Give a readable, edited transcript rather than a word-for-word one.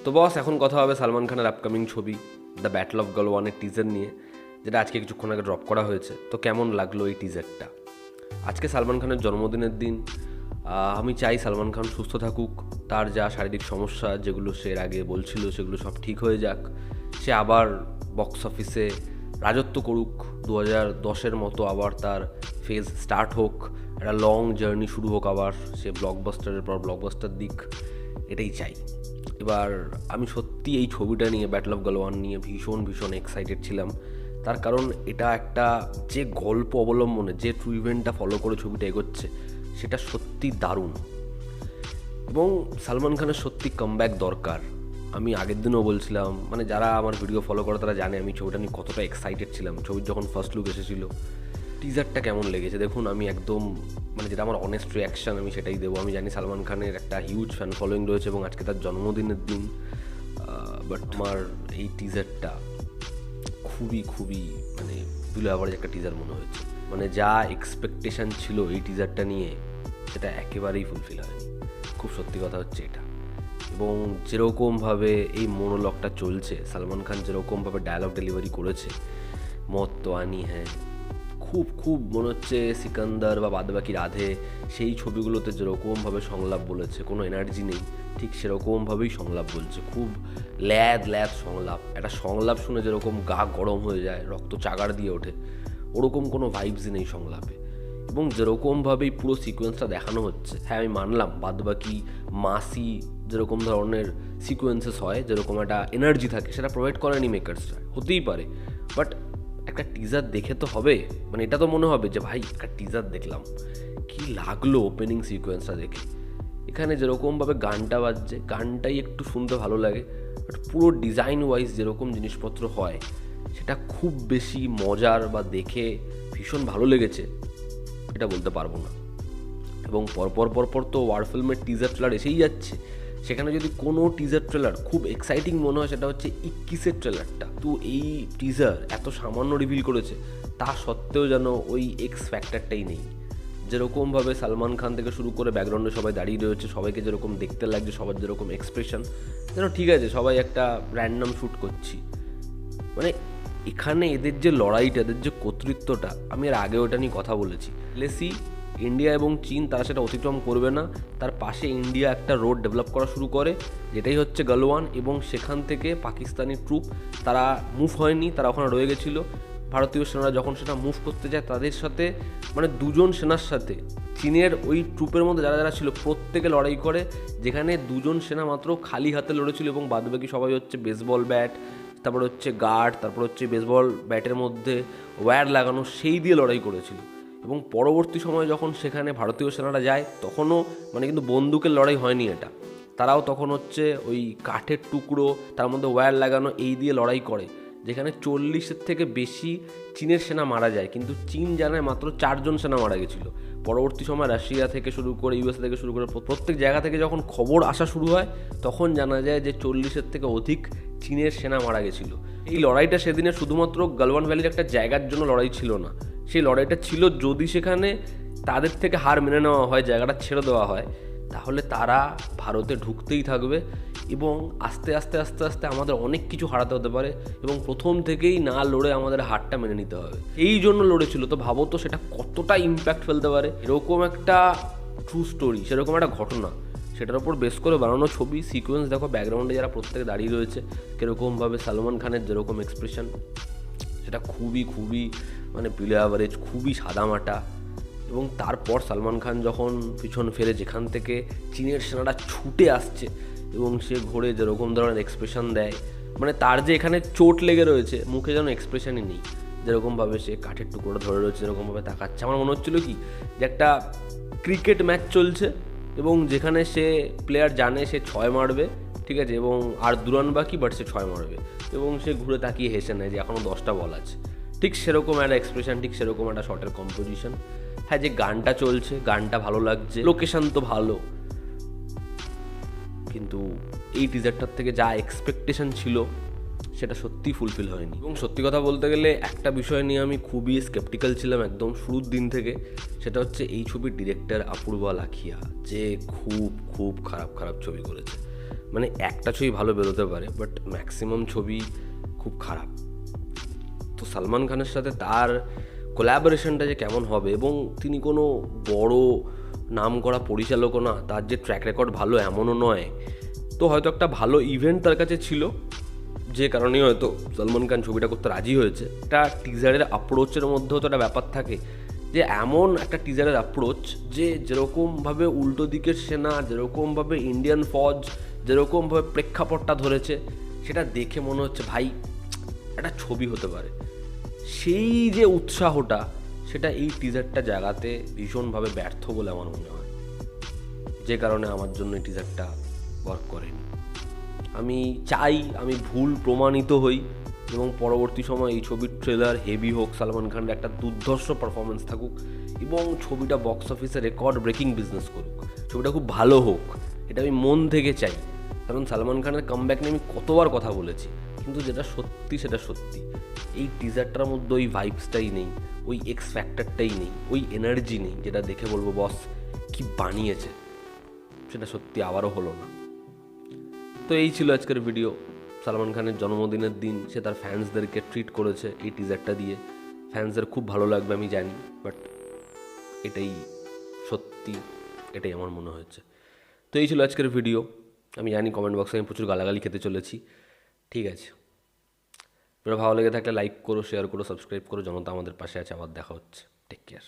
তো বস, এখন কথা হবে সালমান খানের আপকামিং ছবি দ্য ব্যাটল অফ গালওয়ানের টিজার নিয়ে, যেটা আজকে কিছুক্ষণ আগে ড্রপ করা হয়েছে। তো কেমন লাগলো এই টিজারটা? আজকে সালমান খানের জন্মদিনের দিন। আমি চাই সালমান খান সুস্থ থাকুক, তার যা শারীরিক সমস্যা যেগুলো সে এর আগে বলছিল সেগুলো সব ঠিক হয়ে যাক, সে আবার বক্স অফিসে রাজত্ব করুক, 2010-এর মতো আবার তার ফেজ স্টার্ট হোক, একটা লং জার্নি শুরু হোক, আবার সে ব্লকবাস্টারের পর ব্লকবাস্টার দিক, এটাই চাই। এবার আমি সত্যি এই ছবিটা নিয়ে, ব্যাটল অফ গালওয়ান নিয়ে ভীষণ ভীষণ এক্সাইটেড ছিলাম। তার কারণ এটা একটা যে গল্প অবলম্বনে, যে ট্রু ইভেন্টটা ফলো করে ছবিটা এগোচ্ছে, সেটা সত্যি দারুণ। এবং সালমান খানের সত্যি কামব্যাক দরকার। আমি আগের দিনও বলছিলাম, মানে যারা আমার ভিডিও ফলো করে তারা জানে আমি ছবিটা নিয়ে কতটা এক্সাইটেড ছিলাম। ছবির যখন ফার্স্ট লুক এসেছিলো, টিজারটা কেমন লেগেছে দেখুন। আমি একদম, মানে যেটা আমার অনেস্ট রিয়াকশান আমি সেটাই দেবো। আমি জানি সালমান খানের একটা হিউজ ফ্যান ফলোয়িং রয়েছে এবং আজকে তার জন্মদিনের দিন, বাট আমার এই টিজারটা খুবই খুবই মানে বিলো অ্যাভারেজ একটা টিজার মনে হয়েছে। মানে যা এক্সপেকটেশান ছিল এই টিজারটা নিয়ে, সেটা একেবারেই ফুলফিল হয়নি। খুব সত্যি কথা হচ্ছে এটা। এবং যেরকমভাবে এই মোনোলগটা চলছে, সালমান খান যেরকমভাবে ডায়ালগ ডেলিভারি করেছে, মত তো আনি হ্যাঁ, খুব খুব মনে হচ্ছে সিকান্দার বা বাদবাকি রাধে সেই ছবিগুলোতে যেরকমভাবে সংলাপ বলেছে, কোনো এনার্জি নেই, ঠিক সেরকমভাবেই সংলাপ বলছে। খুব ল্যাদ সংলাপ। একটা সংলাপ শুনে যেরকম গা গরম হয়ে যায়, রক্ত চাগার দিয়ে ওঠে, ওরকম কোনো ভাইবস নেই সংলাপে। এবং যেরকমভাবেই পুরো সিকোয়েন্সটা দেখানো হচ্ছে, হ্যাঁ আমি মানলাম বাদবাকি মাসি যেরকম ধরনের সিকোয়েন্সেস হয়, যেরকম একটা এনার্জি থাকে, সেটা প্রোভাইড করেনি মেকার্সরা, হতেই পারে। বাট একটা টিজার দেখে তো হবে, মানে এটা তো মনে হবে যে ভাই একটা টিজার দেখলাম, কি লাগলো ওপেনিং সিকোয়েন্সটা দেখে। এখানে যেরকমভাবে গানটা বাজছে, গানটাই একটু শুনতে ভালো লাগে, বাট পুরো ডিজাইন ওয়াইজ যেরকম জিনিসপত্র হয়, সেটা খুব বেশি মজার বা দেখে ভীষণ ভালো লেগেছে এটা বলতে পারবো না। এবং পরপর তো ওয়ার ফিল্মের টিজার ট্রেলার এসেই যাচ্ছে। সেখানে যদি কোনো টিজার ট্রেলার খুব এক্সাইটিং মনে হয়, সেটা হচ্ছে 21-এর ট্রেলারটা। তো এই টিজার এত সামান্য রিভিল করেছে, তা সত্ত্বেও যেন ওই এক্স ফ্যাক্টরটাই নেই। যেরকমভাবে সালমান খান থেকে শুরু করে ব্যাকগ্রাউন্ডে সবাই দাঁড়িয়ে রয়েছে, সবাইকে যেরকম দেখতে লাগছে, সবার যেরকম এক্সপ্রেশন, যেন ঠিক আছে সবাই একটা র্যান্ডম শ্যুট করছি। মানে এখানে এদের যে লড়াইটা, এদের যে কর্তৃত্বটা, আমি এর আগে ওটা নিয়ে কথা বলেছি। লেসি ইন্ডিয়া এবং চীন তারা সেটা অতিক্রম করবে না। তার পাশে ইন্ডিয়া একটা রোড ডেভেলপ করা শুরু করে, যেটাই হচ্ছে গালওয়ান। এবং সেখান থেকে পাকিস্তানি ট্রুপ তারা মুভ হয়নি, তারা ওখানে রয়ে গেছিলো। ভারতীয় সেনারা যখন সেটা মুভ করতে যায়, তাদের সাথে মানে দুজন সেনার সাথে চীনের ওই ট্রুপের মধ্যে যারা যারা ছিল প্রত্যেকে লড়াই করে, যেখানে দুজন সেনা মাত্র খালি হাতে লড়েছিল এবং বাদবাকি সবাই হচ্ছে বেসবল ব্যাট, তারপর হচ্ছে গার্ড, তারপর হচ্ছে বেসবল ব্যাটের মধ্যে ওয়্যার লাগানো, সেই দিয়ে লড়াই করেছিল। এবং পরবর্তী সময়ে যখন সেখানে ভারতীয় সেনারা যায়, তখনও মানে কিন্তু বন্দুকের লড়াই হয়নি এটা, তারাও তখন হচ্ছে ওই কাঠের টুকরো, তার মধ্যে ওয়্যার লাগানো, এই দিয়ে লড়াই করে, যেখানে 40-এর থেকে বেশি চীনের সেনা মারা যায়। কিন্তু চীন জানায় মাত্র 4 জন সেনা মারা গেছিলো। পরবর্তী সময় রাশিয়া থেকে শুরু করে, ইউএসএ থেকে শুরু করে প্রত্যেক জায়গা থেকে যখন খবর আসা শুরু হয়, তখন জানা যায় যে 40-এর থেকে অধিক চীনের সেনা মারা গেছিলো। এই লড়াইটা সেদিনে শুধুমাত্র গালওয়ান ভ্যালির একটা জায়গার জন্য লড়াই ছিল না, সেই লড়াইটা ছিল যদি সেখানে তাদের থেকে হার মেনে নেওয়া হয়, জায়গাটা ছেড়ে দেওয়া হয়, তাহলে তারা ভারতে ঢুকতেই থাকবে এবং আস্তে আস্তে আস্তে আস্তে আমাদের অনেক কিছু হারাতে হতে পারে। এবং প্রথম থেকেই না লড়ে আমাদের হারটা মেনে নিতে হবে, এই জন্য লড়েছিল। তো ভাবো তো সেটা কতটা ইম্প্যাক্ট ফেলতে পারে। এরকম একটা ট্রু স্টোরি, সেরকম একটা ঘটনা, সেটার ওপর বেস করে বানানো ছবি। সিকোয়েন্স দেখো, ব্যাকগ্রাউন্ডে যারা প্রত্যেকে দাঁড়িয়ে রয়েছে, কীরকমভাবে সালমান খানের যেরকম এক্সপ্রেশন, সেটা খুবই খুবই মানে বিলো অ্যাভারেজ, খুবই সাদামাটা। এবং তারপর সালমান খান যখন পিছন ফেরে যেখান থেকে চীনের সেনারা ছুটে আসছে, এবং সে ঘোরে যেরকম ধরনের এক্সপ্রেশন দেয়, মানে তার যে এখানে চোট লেগে রয়েছে, মুখে যেন এক্সপ্রেশনই নেই। যেরকমভাবে সে কাঠের টুকরোটা ধরে রয়েছে, যেরকমভাবে তাকাচ্ছে, আমার মনে হচ্ছিলো কি যে একটা ক্রিকেট ম্যাচ চলছে এবং যেখানে সে প্লেয়ার জানে সে 6 মারবে, ঠিক আছে, এবং আর 2 রান বাকি, বাট সে 6 মারবে, এবং সে ঘুরে তাকিয়ে হেসে নেয় যে এখনও 10টা বল আছে। ঠিক সেরকম একটা এক্সপ্রেশন, ঠিক সেরকম একটা শটের কম্পোজিশন। হ্যাঁ, যে গানটা চলছে, গানটা ভালো লাগছে, লোকেশন তো ভালো, কিন্তু এই টিজারটার থেকে যা এক্সপেকটেশন ছিল সেটা সত্যিই ফুলফিল হয়নি। এবং সত্যি কথা বলতে গেলে একটা বিষয় নিয়ে আমি খুবই স্কেপটিক্যাল ছিলাম একদম শুরুর দিন থেকে, সেটা হচ্ছে এই ছবির ডিরেক্টর অপূর্বা লাখিয়া, যে খুব খুব খারাপ খারাপ ছবি করেছে। মানে একটা ছবি ভালো বেরোতে পারে, বাট ম্যাক্সিমাম ছবি খুব খারাপ। তো সালমান খানের সাথে তার কোলাবোরেশনটা যে কেমন হবে, এবং তিনি কোনো বড় নাম করা পরিচালকও না, তার যে ট্র্যাক রেকর্ড ভালো এমনও নয়। তো হয়তো একটা ভালো ইভেন্ট তার কাছে ছিল, যে কারণে হয়তো সলমান খান ছবিটা করতে রাজি হয়েছে। একটা টিজারের অ্যাপ্রোচের মধ্যেও তো একটা ব্যাপার থাকে, যে এমন একটা টিজারের অ্যাপ্রোচ যে যেরকমভাবে উল্টো দিকের সেনা, যেরকমভাবে ইন্ডিয়ান ফৌজ, যেরকমভাবে প্রেক্ষাপটটা ধরেছে, সেটা দেখে মনে হচ্ছে ভাই একটা ছবি হতে পারে। সেই যে উৎসাহটা, সেটা এই টিজারটা জায়গাতে ভীষণভাবে ব্যর্থ বলে আমার মনে হয়, যে কারণে আমার জন্য এই টিজারটা ওয়ার্ক করেনি। আমি চাই আমি ভুল প্রমাণিত হই, এবং পরবর্তী সময় এই ছবির ট্রেলার হেভি হোক, সালমান খানের একটা দুর্ধর্ষ পারফরমেন্স থাকুক, এবং ছবিটা বক্স অফিসে রেকর্ড ব্রেকিং বিজনেস করুক, ছবিটা খুব ভালো হোক, এটা আমি মন থেকে চাই। কারণ সালমান খানের কামব্যাক নিয়ে আমি কতবার কথা বলেছি, কিন্তু যেটা সত্যি সেটা সত্যি। এই টিজারটার মধ্যে ওই ভাইবসটাই নেই, ওই এক্স ফ্যাক্টরটাই নেই, ওই এনার্জি নেই যেটা দেখে বলবো বস কি বানিয়েছে। সেটা সত্যি আবারও হলো না। তো এই ছিল আজকের ভিডিও। সালমান খানের জন্মদিনের দিন সে তার ফ্যান্সদেরকে ট্রিট করেছে এই টিজারটা দিয়ে। ফ্যান্সদের খুব ভালো লাগবে আমি জানি, বাট এটাই সত্যি, এটাই আমার মনে হয়েছে। তো এই ছিল আজকের ভিডিও। আমি জানি কমেন্ট বক্সে আমি প্রচুর গালাগালি খেতে চলেছি, ঠিক আছে। ভিডিও ভালো লেগে থাকলে লাইক করো, শেয়ার করো, সাবস্ক্রাইব করো। জনতা আমাদের পাশে আছে। আবার দেখা হচ্ছে। Take care.